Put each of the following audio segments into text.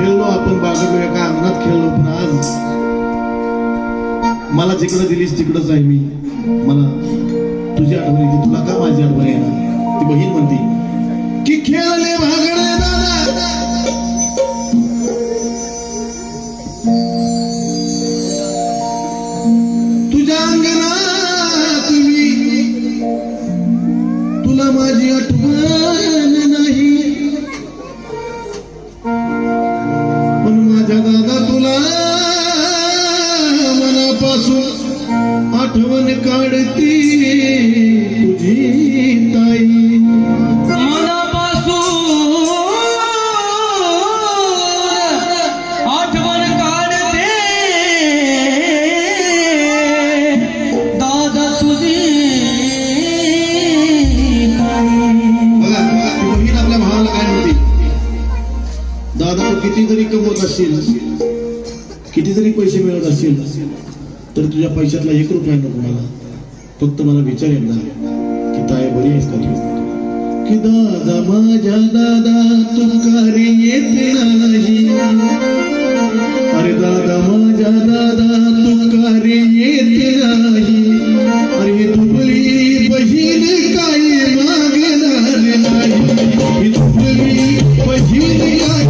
खेळलो आपण बागडलो एका अंगणात खेळलो पण आज मला जिकडे दिलीस तिकडच आहे मी मला तुझी आठवण येते तुला का माझी आठवण येणार ती बहीण म्हणते की खेळले भागडे दादा तुझ्या अंगणात मी तुला माझी आठवण नाही पण माझ्या दादा तुला मनापासून आठवण काढती तुझी ताई किती जरी कमवत असेल किती जरी पैसे मिळत असेल तर तुझ्या पैशातला 1 रुपया नको मला फक्त मला विचार एकदा की ताई बरी आहेस का तू की दादा माझ्या दादा तू कारी येते नाही अरे दादा माझ्या दादा तू कारी येते नाही अरे तुपली बहीण काय मागणार नाही तुपली बहीण काय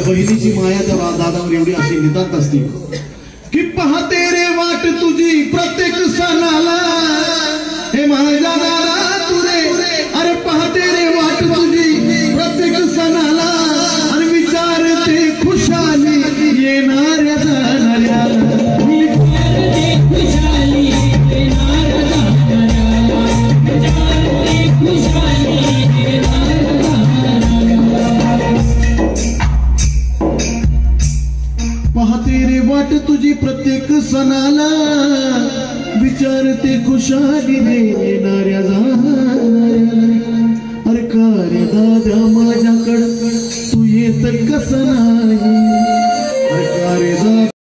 बहिणीची माया त्या दादावर एवढी अशी नितांत असते की पाहते रे वाट तुझी प्रत्येक सणाला हे माझ्या दादा तुरे अरे पाहते रे वाट तुझी प्रत्येक सणाला आणि विचारते खुशाली येणाऱ्या जाणाऱ्याला पाहते रे वाट तुझी प्रत्येक सणाला विचारते खुशाली येणाऱ्या जाणाऱ्याला अरे का रे दादा माझ्याकडं तू येत कसं नाही